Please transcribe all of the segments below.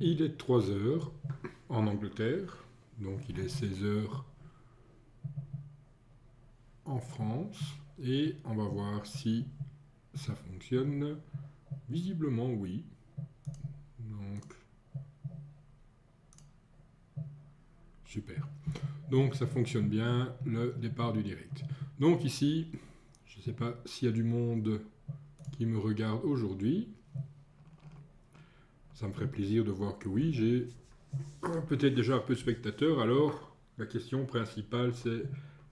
Il est 3 heures en Angleterre, donc il est 16 heures en France, et on va voir si ça fonctionne. Visiblement oui. Donc super. Donc ça fonctionne bien, le départ du direct. Donc ici, je ne sais pas s'il y a du monde qui me regarde aujourd'hui. Ça me ferait plaisir de voir que oui, j'ai peut-être déjà un peu de spectateurs. Alors, la question principale, c'est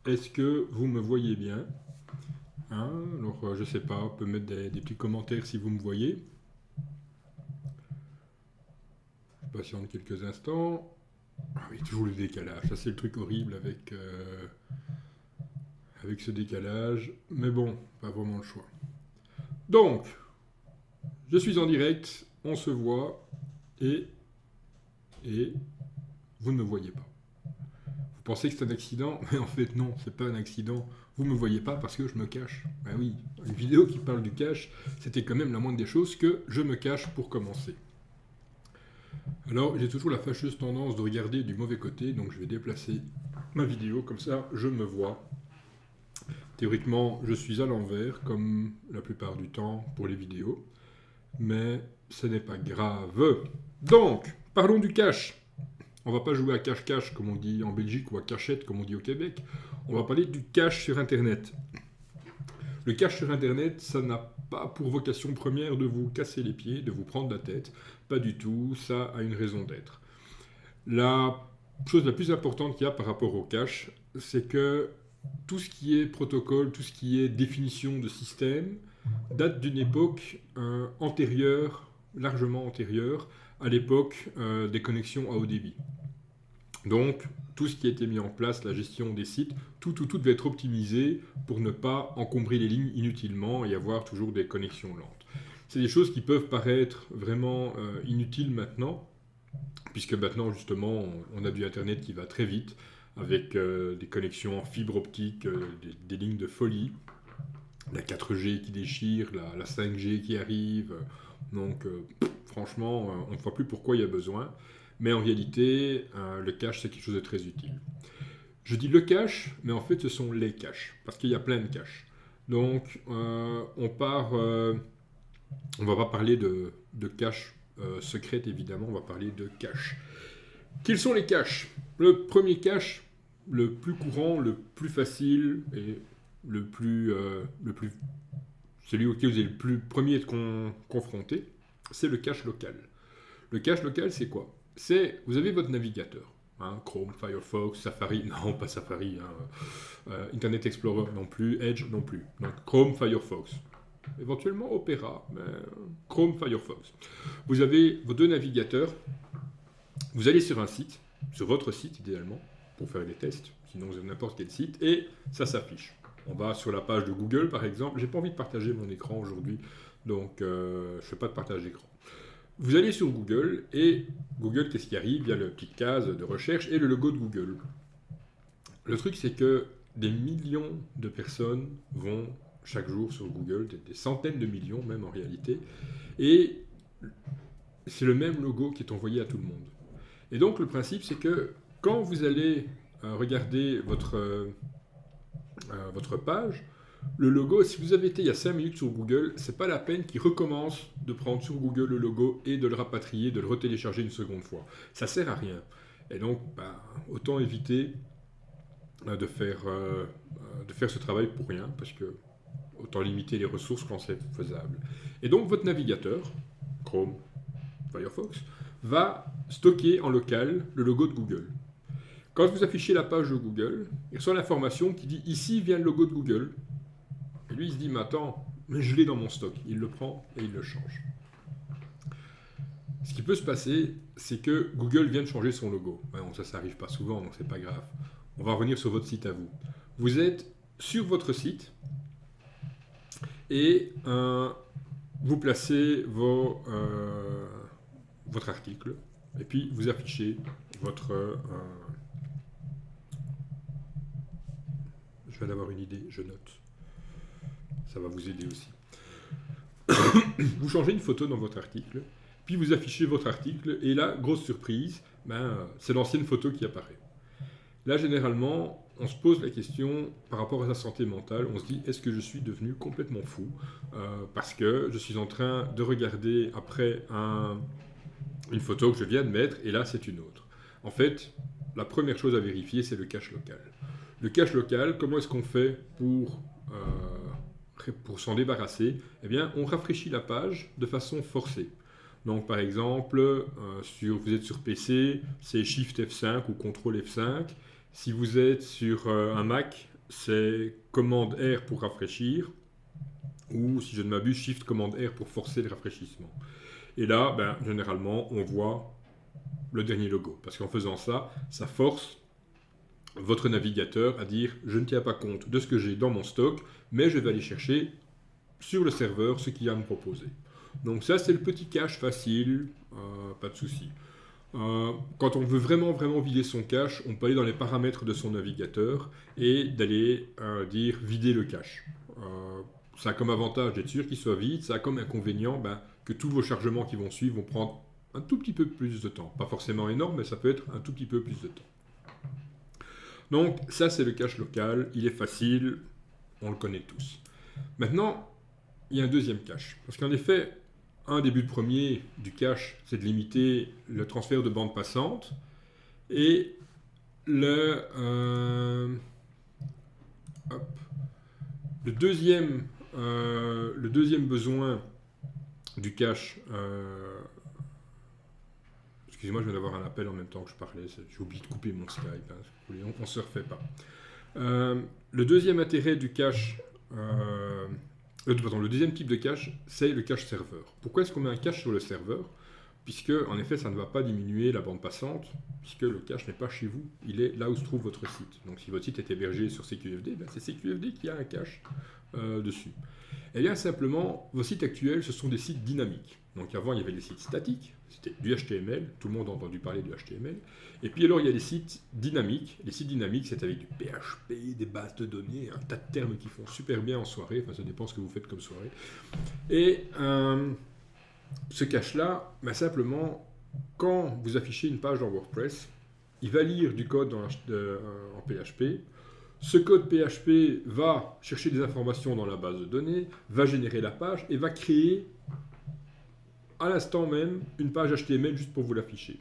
est-ce que vous me voyez bien? Hein, alors, je ne sais pas, on peut mettre des petits commentaires si vous me voyez. Je patiente quelques instants. Ah oui, toujours le décalage. Ça, c'est le truc horrible avec ce décalage. Mais bon, pas vraiment le choix. Donc, je suis en direct, on se voit, et vous ne me voyez pas. Vous pensez que c'est un accident, mais en fait non, c'est pas un accident. Vous me voyez pas parce que je me cache. Ben oui, une vidéo qui parle du cache, c'était quand même la moindre des choses que je me cache pour commencer. Alors, j'ai toujours la fâcheuse tendance de regarder du mauvais côté, donc je vais déplacer ma vidéo, comme ça je me vois. Théoriquement, je suis à l'envers, comme la plupart du temps pour les vidéos, mais ce n'est pas grave. Donc, parlons du cache. On va pas jouer à cache-cache comme on dit en Belgique ou à cachette comme on dit au Québec. On va parler du cache sur Internet. Le cache sur Internet, ça n'a pas pour vocation première de vous casser les pieds, de vous prendre la tête. Pas du tout, ça a une raison d'être. La chose la plus importante qu'il y a par rapport au cache, c'est que tout ce qui est protocole, tout ce qui est définition de système, date d'une époque antérieure, largement antérieure, à l'époque des connexions à haut débit. Donc, tout ce qui a été mis en place, la gestion des sites, tout devait être optimisé pour ne pas encombrer les lignes inutilement et avoir toujours des connexions lentes. C'est des choses qui peuvent paraître vraiment inutiles maintenant, puisque maintenant, justement, on a du Internet qui va très vite, avec des connexions en fibre optique, des lignes de folie, la 4G qui déchire, la 5G qui arrive. Donc, franchement, on ne voit plus pourquoi il y a besoin. Mais en réalité, le cache, c'est quelque chose de très utile. Je dis le cache, mais en fait, ce sont les caches, parce qu'il y a plein de caches. Donc, on va pas parler de cache secrète, évidemment, on va parler de cache. Quels sont les caches? Le premier cache, le plus courant, le plus facile et celui auquel vous êtes le plus premier à être confronté, c'est le cache local. Le cache local, c'est quoi? Vous avez votre navigateur. Hein, Chrome, Firefox, Safari, non pas Safari, hein, Internet Explorer non plus, Edge non plus. Donc Chrome, Firefox. Éventuellement Opera, mais Chrome, Firefox. Vous avez vos deux navigateurs. Vous allez sur un site, sur votre site idéalement, pour faire des tests, sinon vous avez n'importe quel site, et ça s'affiche. On va sur la page de Google par exemple. J'ai pas envie de partager mon écran aujourd'hui, donc je ne fais pas de partage d'écran. Vous allez sur Google, et Google, qu'est-ce qui arrive? Il y a la petite case de recherche et le logo de Google. Le truc, c'est que des millions de personnes vont chaque jour sur Google, des centaines de millions même en réalité, et c'est le même logo qui est envoyé à tout le monde. Et donc le principe, c'est que quand vous allez regarder votre page, le logo, si vous avez été il y a 5 minutes sur Google, c'est pas la peine qu'il recommence de prendre sur Google le logo et de le rapatrier, de le retélécharger une seconde fois. Ça sert à rien. Et donc, autant éviter de faire ce travail pour rien, parce que autant limiter les ressources quand c'est faisable. Et donc, votre navigateur, Chrome, Firefox, va stocker en local le logo de Google. Quand vous affichez la page de Google, il reçoit l'information qui dit « Ici vient le logo de Google ». Et lui, il se dit « Mais attends, mais je l'ai dans mon stock ». Il le prend et il le change. Ce qui peut se passer, c'est que Google vient de changer son logo. Bon, ça n'arrive pas souvent, donc c'est pas grave. On va revenir sur votre site à vous. Vous êtes sur votre site et vous placez votre article et puis vous affichez votre... je viens d'avoir une idée, je note. Ça va vous aider aussi. Vous changez une photo dans votre article, puis vous affichez votre article, et là, grosse surprise, c'est l'ancienne photo qui apparaît. Là, généralement, on se pose la question par rapport à sa santé mentale, on se dit, est-ce que je suis devenu complètement fou parce que je suis en train de regarder après une photo que je viens de mettre, et là, c'est une autre. En fait, la première chose à vérifier, c'est le cache local. Le cache local, comment est-ce qu'on fait pour s'en débarrasser? Eh bien, on rafraîchit la page de façon forcée. Donc, par exemple, vous êtes sur PC, c'est Shift F5 ou Ctrl F5. Si vous êtes sur un Mac, c'est Commande R pour rafraîchir, ou si je ne m'abuse, Shift Commande R pour forcer le rafraîchissement. Et là, généralement, on voit le dernier logo, parce qu'en faisant ça, ça force votre navigateur à dire « je ne tiens pas compte de ce que j'ai dans mon stock, mais je vais aller chercher sur le serveur ce qu'il y a à me proposer ». Donc ça, c'est le petit cache facile, pas de souci. Quand on veut vraiment vider son cache, on peut aller dans les paramètres de son navigateur et d'aller dire vider le cache. Ça a comme avantage d'être sûr qu'il soit vide, ça a comme inconvénient que tous vos chargements qui vont suivre vont prendre un tout petit peu plus de temps. Pas forcément énorme, mais ça peut être un tout petit peu plus de temps. Donc ça, c'est le cache local, il est facile, on le connaît tous. Maintenant, il y a un deuxième cache, parce qu'en effet, un des buts premiers du cache, c'est de limiter le transfert de bande passante. Et le deuxième besoin du cache... excusez-moi, je viens d'avoir un appel en même temps que je parlais. J'ai oublié de couper mon Skype. On ne se refait pas. Le deuxième intérêt du cache... le deuxième type de cache, c'est le cache serveur. Pourquoi est-ce qu'on met un cache sur le serveur? Puisque, en effet, ça ne va pas diminuer la bande passante, puisque le cache n'est pas chez vous, il est là où se trouve votre site. Donc si votre site est hébergé sur CQFD, c'est CQFD qui a un cache dessus. Et bien simplement, vos sites actuels, ce sont des sites dynamiques. Donc avant, il y avait des sites statiques, c'était du HTML, tout le monde a entendu parler du HTML. Et puis alors, il y a des sites dynamiques. Les sites dynamiques, c'est avec du PHP, des bases de données, un tas de termes qui font super bien en soirée. Enfin, ça dépend ce que vous faites comme soirée. Et ce cache-là, simplement, quand vous affichez une page dans WordPress, il va lire du code en PHP. Ce code PHP va chercher des informations dans la base de données, va générer la page et va créer à l'instant même une page HTML juste pour vous l'afficher.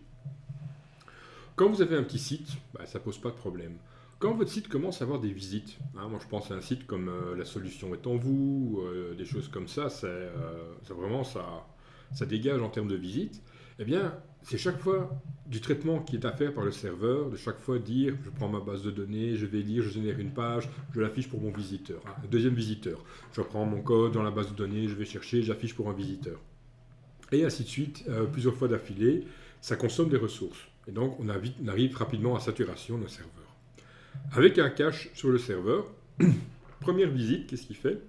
Quand vous avez un petit site, ça ne pose pas de problème. Quand votre site commence à avoir des visites, moi je pense à un site comme La Solution est en vous, des choses comme ça, ça dégage en termes de visites, eh bien, c'est chaque fois du traitement qui est à faire par le serveur, de chaque fois dire, je prends ma base de données, je vais lire, je génère une page, je l'affiche pour mon visiteur. Deuxième visiteur, je prends mon code dans la base de données, je vais chercher, j'affiche pour un visiteur. Et ainsi de suite, plusieurs fois d'affilée, ça consomme des ressources. Et donc, on arrive rapidement à saturation d'un serveur. Avec un cache sur le serveur, première visite, qu'est-ce qu'il fait?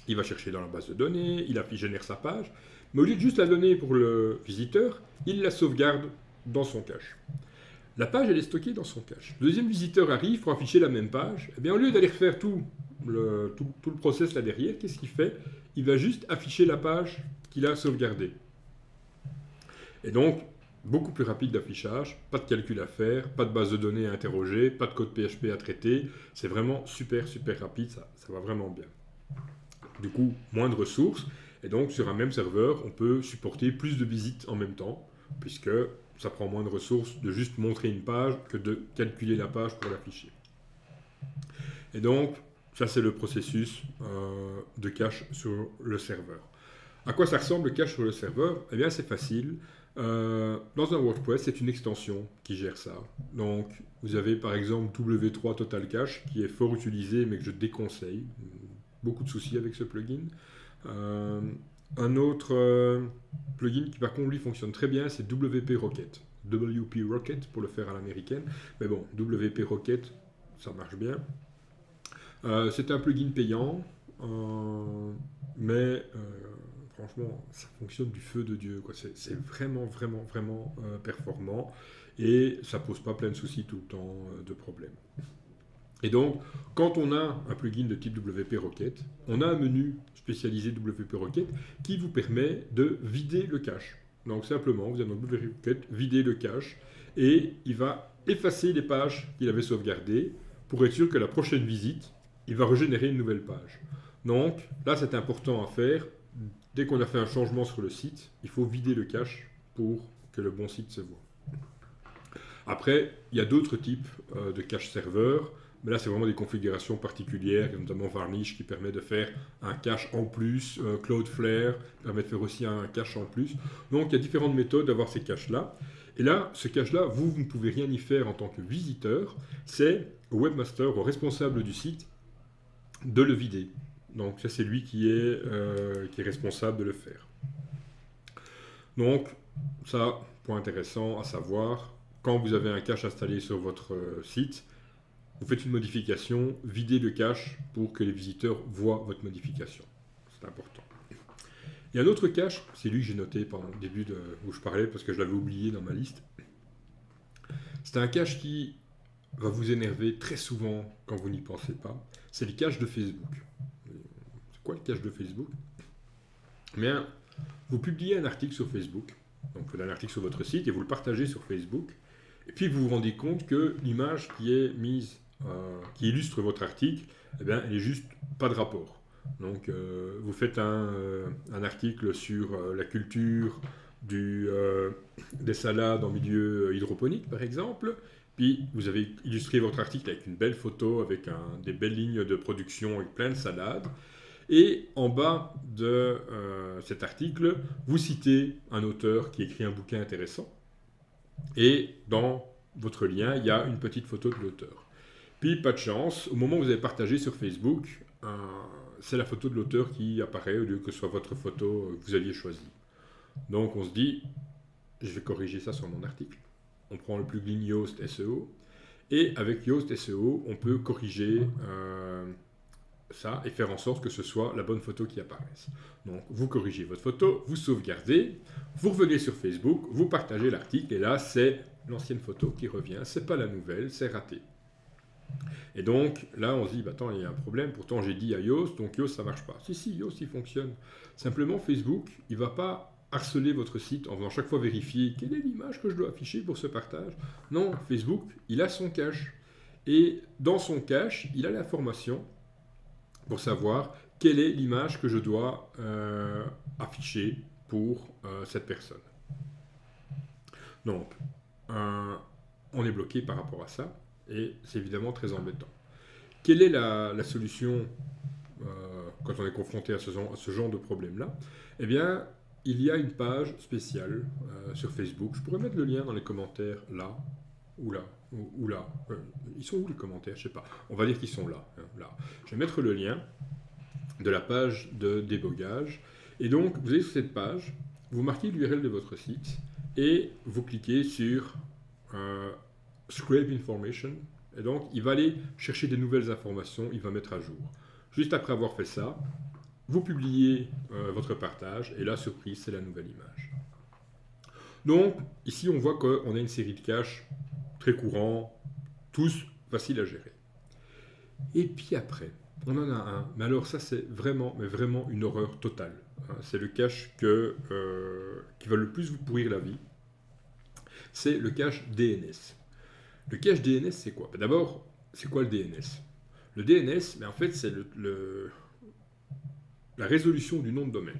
Il va chercher dans la base de données, il génère sa page, mais au lieu de juste la donner pour le visiteur, il la sauvegarde dans son cache. La page, elle est stockée dans son cache. Le deuxième visiteur arrive pour afficher la même page. Eh bien, au lieu d'aller refaire tout le process là derrière, qu'est-ce qu'il fait? Il va juste afficher la page qu'il a sauvegardée. Et donc, beaucoup plus rapide d'affichage, pas de calcul à faire, pas de base de données à interroger, pas de code PHP à traiter. C'est vraiment super rapide, ça va vraiment bien. Du coup, moins de ressources. Et donc, sur un même serveur, on peut supporter plus de visites en même temps, puisque ça prend moins de ressources de juste montrer une page que de calculer la page pour l'afficher. Et donc, ça c'est le processus de cache sur le serveur. À quoi ça ressemble le cache sur le serveur? Eh bien, c'est facile. Dans un WordPress, c'est une extension qui gère ça. Donc, vous avez par exemple W3 Total Cache, qui est fort utilisé, mais que je déconseille. Beaucoup de soucis avec ce plugin. Un autre plugin qui par contre lui fonctionne très bien, c'est WP Rocket. WP Rocket pour le faire à l'américaine. Mais bon, WP Rocket, ça marche bien. C'est un plugin payant, mais franchement, ça fonctionne du feu de Dieu, quoi. C'est vraiment performant et ça pose pas plein de soucis tout le temps, de problèmes. Et donc, quand on a un plugin de type WP Rocket, on a un menu spécialisé WP Rocket qui vous permet de vider le cache. Donc simplement, vous allez dans Google Requête, vider le cache, et il va effacer les pages qu'il avait sauvegardées pour être sûr que la prochaine visite, il va régénérer une nouvelle page. Donc là, c'est important à faire. Dès qu'on a fait un changement sur le site, il faut vider le cache pour que le bon site se voit. Après, il y a d'autres types de cache serveur, mais là, c'est vraiment des configurations particulières, notamment Varnish qui permet de faire un cache en plus, Cloudflare permet de faire aussi un cache en plus. Donc, il y a différentes méthodes d'avoir ces caches-là. Et là, ce cache-là, vous ne pouvez rien y faire en tant que visiteur. C'est au webmaster, au responsable du site, de le vider. Donc, ça, c'est lui qui est responsable de le faire. Donc, ça, point intéressant à savoir, quand vous avez un cache installé sur votre site, vous faites une modification, videz le cache pour que les visiteurs voient votre modification. C'est important. Il y a un autre cache, c'est lui que j'ai noté pendant le début où je parlais parce que je l'avais oublié dans ma liste. C'est un cache qui va vous énerver très souvent quand vous n'y pensez pas. C'est le cache de Facebook. C'est quoi le cache de Facebook? Eh bien, vous publiez un article sur Facebook, donc vous avez un article sur votre site et vous le partagez sur Facebook, et puis vous vous rendez compte que l'image qui est mise, qui illustre votre article, eh bien, elle n'est juste pas de rapport. Donc vous faites un article sur la culture des salades en milieu hydroponique, par exemple, puis vous avez illustré votre article avec une belle photo, avec des belles lignes de production, avec plein de salades. Et en bas de cet article, vous citez un auteur qui écrit un bouquin intéressant. Et dans votre lien, il y a une petite photo de l'auteur. Puis, pas de chance, au moment où vous avez partagé sur Facebook, c'est la photo de l'auteur qui apparaît au lieu que ce soit votre photo que vous aviez choisie. Donc, on se dit, je vais corriger ça sur mon article. On prend le plugin Yoast SEO. Et avec Yoast SEO, on peut corriger ça et faire en sorte que ce soit la bonne photo qui apparaisse. Donc, vous corrigez votre photo, vous sauvegardez, vous revenez sur Facebook, vous partagez l'article, et là, c'est l'ancienne photo qui revient, c'est pas la nouvelle, c'est raté. Et donc, là, on se dit, bah, attends, il y a un problème, pourtant j'ai dit à Yoast, donc Yoast, ça marche pas. Si, Yoast, il fonctionne. Simplement, Facebook, il va pas harceler votre site en venant chaque fois vérifier quelle est l'image que je dois afficher pour ce partage. Non, Facebook, il a son cache. Et dans son cache, il a l'information pour savoir quelle est l'image que je dois afficher pour cette personne. Donc, on est bloqué par rapport à ça, et c'est évidemment très embêtant. Quelle est la solution quand on est confronté à ce genre de problème-là? Eh bien, il y a une page spéciale sur Facebook. Je pourrais mettre le lien dans les commentaires là, ou là, ou là. Ils sont où les commentaires? Je ne sais pas. On va dire qu'ils sont là, là. Je vais mettre le lien de la page de débogage. Et donc, vous allez sur cette page, vous marquez l'URL de votre site et vous cliquez sur Scrape Information. Et donc, il va aller chercher des nouvelles informations, il va mettre à jour. Juste après avoir fait ça, vous publiez votre partage et là, surprise, c'est la nouvelle image. Donc, ici, on voit qu'on a une série de caches très courants, tous faciles à gérer. Et puis après, on en a un, mais alors ça c'est vraiment une horreur totale. C'est le cache qui va le plus vous pourrir la vie. C'est le cache DNS. Le cache DNS, c'est quoi? D'abord, c'est quoi le DNS? Le DNS, mais en fait, c'est la résolution du nom de domaine.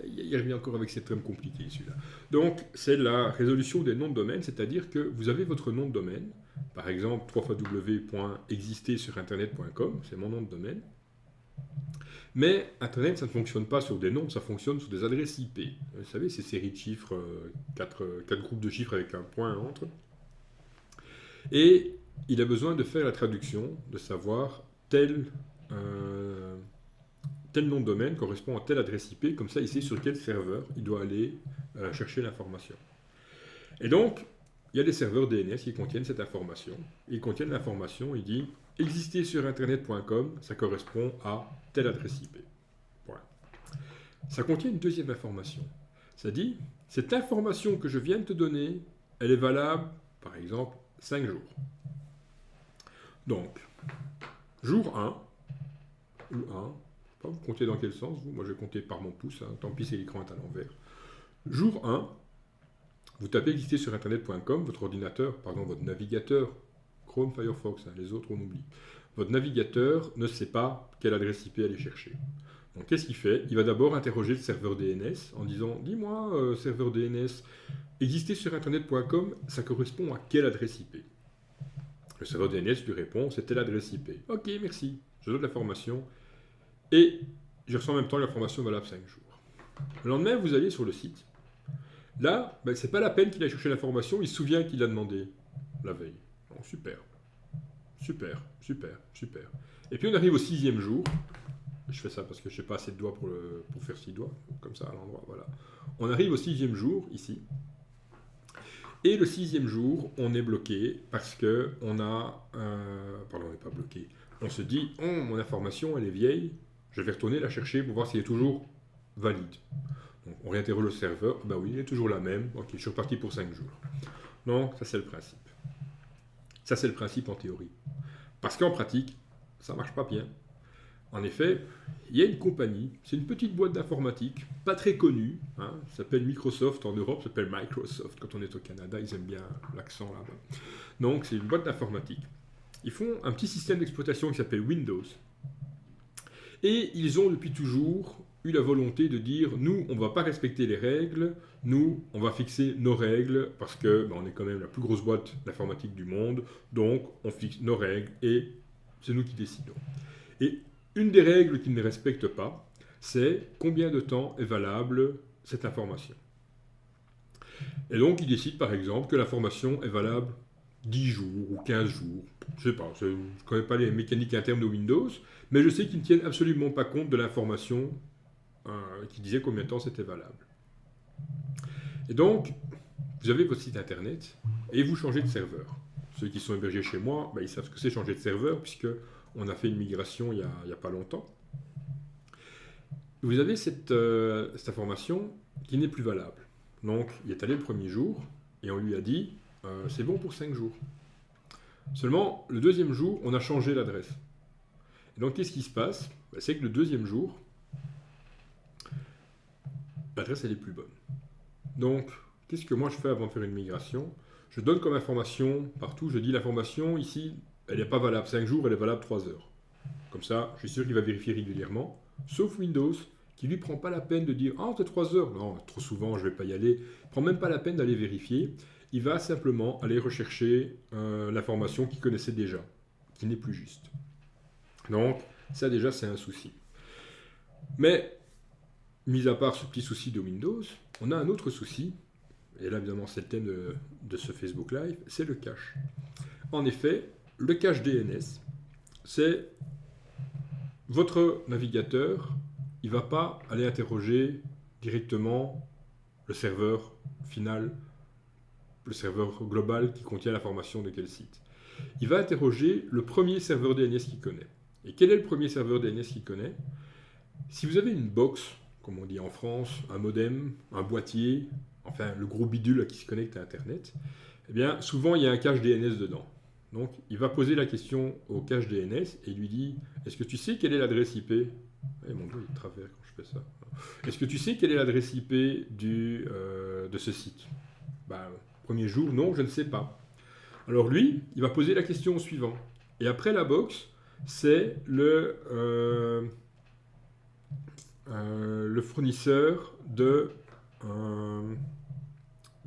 Il revient encore avec ces termes compliqués, celui-là. Donc, c'est la résolution des noms de domaine, c'est-à-dire que vous avez votre nom de domaine, par exemple, www.existersurinternet.com, c'est mon nom de domaine. Mais Internet, ça ne fonctionne pas sur des noms, ça fonctionne sur des adresses IP. Vous savez, ces séries de chiffres, 4 groupes de chiffres avec un point entre. Et il a besoin de faire la traduction, de savoir tel nom de domaine correspond à telle adresse IP, comme ça il sait sur quel serveur il doit aller chercher l'information. Et donc, il y a des serveurs DNS qui contiennent cette information. Ils contiennent l'information, il dit exister sur internet.com, ça correspond à telle adresse IP. Point. Ça contient une deuxième information. Ça dit, cette information que je viens de te donner, elle est valable, par exemple, 5 jours. Donc, jour 1, ou 1, vous comptez dans quel sens, vous? Moi, je vais compter par mon pouce, hein. Tant pis si l'écran est à l'envers. Jour 1, Vous tapez exister sur internet.com, votre ordinateur, pardon, votre navigateur, Chrome, Firefox, hein, les autres on oublie. Votre navigateur ne sait pas quelle adresse IP aller chercher. Donc qu'est-ce qu'il fait? Il va d'abord interroger le serveur DNS en disant dis-moi, serveur DNS, exister sur internet.com, ça correspond à quelle adresse IP? Le serveur DNS lui répond c'est telle adresse IP. Ok, merci, je donne l'information et je reçois en même temps l'information valable 5 jours. Le lendemain, vous allez sur le site. Là, ben, c'est pas la peine qu'il aille chercher l'information, il se souvient qu'il a demandé la veille. Bon, super. Super, super, super. Et puis on arrive au 6e jour. Je fais ça parce que je n'ai pas assez de doigts pour faire 6 doigts, comme ça à l'endroit, voilà. On arrive au 6e jour, ici. Et le 6e jour, on est bloqué parce que on a... pardon, on n'est pas bloqué. On se dit, oh, mon information, elle est vieille, je vais retourner la chercher pour voir si elle est toujours valide. Donc, on réinterroge le serveur, bah oui, il est toujours la même, ok, je suis reparti pour 5 jours. Donc, ça c'est le principe. Ça c'est le principe en théorie. Parce qu'en pratique, ça ne marche pas bien. En effet, il y a une compagnie, c'est une petite boîte d'informatique, pas très connue, hein, ça s'appelle Microsoft en Europe, ça s'appelle Microsoft. Quand on est au Canada, ils aiment bien l'accent là-bas. Donc c'est une boîte d'informatique. Ils font un petit système d'exploitation qui s'appelle Windows. Et ils ont depuis toujours eu la volonté de dire, nous, on ne va pas respecter les règles, nous, on va fixer nos règles, parce que on est quand même la plus grosse boîte d'informatique du monde, donc on fixe nos règles et c'est nous qui décidons. Et une des règles qu'ils ne respectent pas, c'est combien de temps est valable cette information. Et donc, ils décident par exemple que l'information est valable 10 jours ou 15 jours. Je ne sais pas, je ne connais pas les mécaniques internes de Windows, mais je sais qu'ils ne tiennent absolument pas compte de l'information qui disait combien de temps c'était valable. Et donc, vous avez votre site internet et vous changez de serveur. Ceux qui sont hébergés chez moi, ils savent ce que c'est changer de serveur, puisque on a fait une migration il n'y a pas longtemps. Vous avez cette information qui n'est plus valable. Donc, il est allé le premier jour et on lui a dit c'est bon pour 5 jours. Seulement, le deuxième jour, on a changé l'adresse. Et donc, qu'est-ce qui se passe? C'est que le deuxième jour, l'adresse, elle est plus bonne. Donc, qu'est-ce que moi je fais avant de faire une migration? Je donne comme information partout, je dis l'information ici, elle n'est pas valable 5 jours, elle est valable 3 heures. Comme ça, je suis sûr qu'il va vérifier régulièrement, sauf Windows, qui lui prend pas la peine de dire « Ah, c'est 3 heures !» Non, trop souvent, je ne vais pas y aller. Il ne prend même pas la peine d'aller vérifier. Il va simplement aller rechercher l'information qu'il connaissait déjà, qui n'est plus juste. Donc, ça déjà, c'est un souci. Mais, mis à part ce petit souci de Windows, on a un autre souci, et là, évidemment, c'est le thème de ce Facebook Live, c'est le cache. En effet, le cache DNS, c'est votre navigateur, il ne va pas aller interroger directement le serveur final, le serveur global qui contient l'information de quel site. Il va interroger le premier serveur DNS qu'il connaît. Et quel est le premier serveur DNS qu'il connaît? Si vous avez une box, comme on dit en France, un modem, un boîtier, enfin le gros bidule qui se connecte à Internet, eh bien souvent il y a un cache DNS dedans. Donc il va poser la question au cache DNS et il lui dit « Est-ce que tu sais quelle est l'adresse IP ?» Eh, mon doigt il travers quand je fais ça. « Est-ce que tu sais quelle est l'adresse IP de ce site ?» Premier jour, non, je ne sais pas. Alors lui, il va poser la question au suivant. Et après la box, c'est le fournisseur de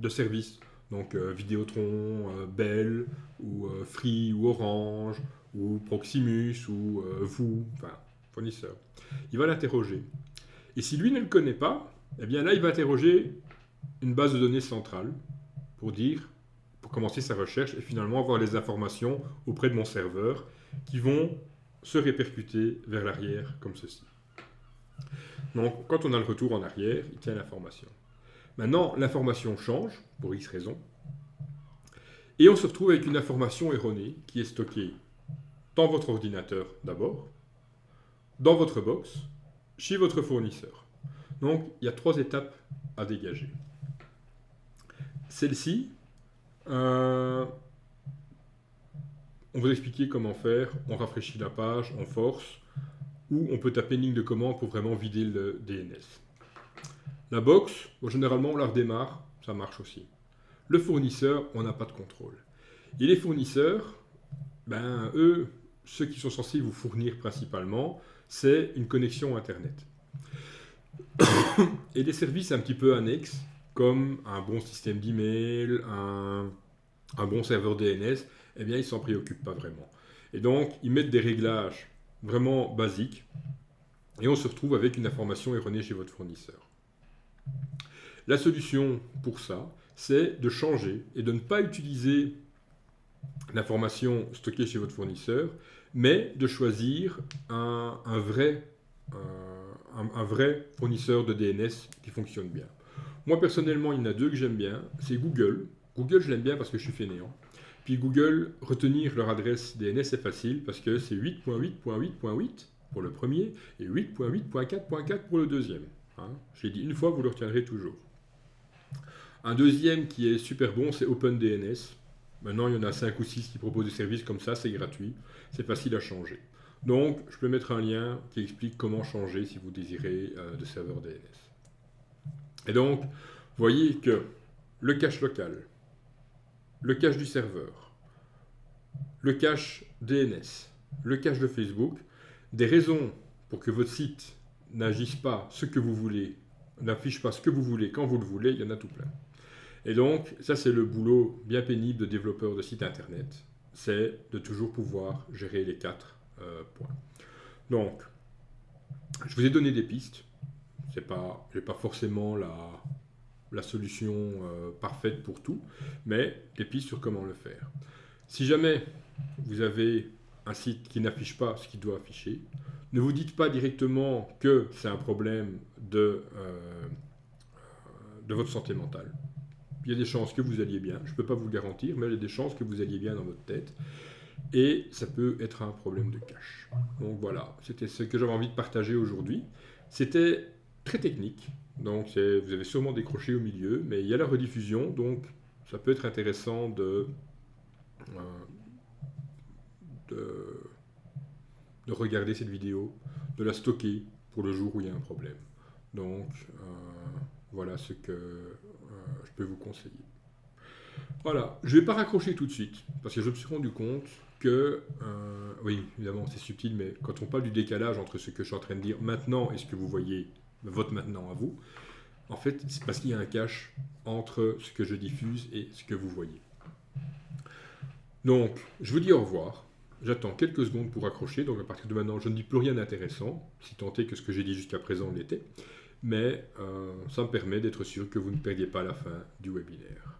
services. Donc Vidéotron, Bell, ou Free, ou Orange, ou Proximus, ou vous, enfin, fournisseur. Il va l'interroger. Et si lui ne le connaît pas, eh bien là, il va interroger une base de données centrale pour commencer sa recherche et finalement avoir les informations auprès de mon serveur qui vont se répercuter vers l'arrière comme ceci. Donc, quand on a le retour en arrière, il tient l'information. Maintenant, l'information change, pour X raisons, et on se retrouve avec une information erronée qui est stockée dans votre ordinateur d'abord, dans votre box, chez votre fournisseur. Donc, il y a 3 étapes à dégager. Celle-ci, on vous expliquer comment faire, on rafraîchit la page, on force, ou on peut taper une ligne de commande pour vraiment vider le DNS. La box, généralement on la redémarre, ça marche aussi. Le fournisseur, on n'a pas de contrôle. Et les fournisseurs, eux, ceux qui sont censés vous fournir principalement, c'est une connexion Internet. Et des services un petit peu annexes, comme un bon système d'email, un bon serveur DNS, eh bien, ils ne s'en préoccupent pas vraiment. Et donc, ils mettent des réglages vraiment basiques, et on se retrouve avec une information erronée chez votre fournisseur. La solution pour ça, c'est de changer et de ne pas utiliser l'information stockée chez votre fournisseur, mais de choisir un vrai fournisseur de DNS qui fonctionne bien. Moi, personnellement, il y en a deux que j'aime bien. C'est Google. Google, je l'aime bien parce que je suis fainéant. Puis Google, retenir leur adresse DNS, c'est facile parce que c'est 8.8.8.8 pour le premier et 8.8.4.4 pour le deuxième. Hein. Je l'ai dit une fois, vous le retiendrez toujours. Un deuxième qui est super bon, c'est OpenDNS. Maintenant, il y en a 5 ou 6 qui proposent des services comme ça, c'est gratuit, c'est facile à changer. Donc, je peux mettre un lien qui explique comment changer si vous désirez de serveur DNS. Et donc, vous voyez que le cache local, le cache du serveur, le cache DNS, le cache de Facebook, des raisons pour que votre site n'agisse pas ce que vous voulez, n'affiche pas ce que vous voulez quand vous le voulez, il y en a tout plein. Et donc, ça c'est le boulot bien pénible de développeur de site internet, c'est de toujours pouvoir gérer les 4 points. Donc, je vous ai donné des pistes, je n'ai pas forcément la solution parfaite pour tout, mais des pistes sur comment le faire. Si jamais vous avez un site qui n'affiche pas ce qu'il doit afficher, ne vous dites pas directement que c'est un problème de votre santé mentale. Il y a des chances que vous alliez bien, je ne peux pas vous le garantir, mais il y a des chances que vous alliez bien dans votre tête. Et ça peut être un problème de cache. Donc voilà, c'était ce que j'avais envie de partager aujourd'hui. C'était très technique, donc vous avez sûrement décroché au milieu, mais il y a la rediffusion, donc ça peut être intéressant de regarder cette vidéo, de la stocker pour le jour où il y a un problème. Donc voilà ce que je peux vous conseiller. Voilà, je ne vais pas raccrocher tout de suite, parce que je me suis rendu compte que, oui, évidemment, c'est subtil, mais quand on parle du décalage entre ce que je suis en train de dire maintenant et ce que vous voyez, votre maintenant à vous, en fait, c'est parce qu'il y a un cache entre ce que je diffuse et ce que vous voyez. Donc, je vous dis au revoir. J'attends quelques secondes pour raccrocher, donc à partir de maintenant, je ne dis plus rien d'intéressant, si tant est que ce que j'ai dit jusqu'à présent l'était, mais ça me permet d'être sûr que vous ne perdiez pas la fin du webinaire.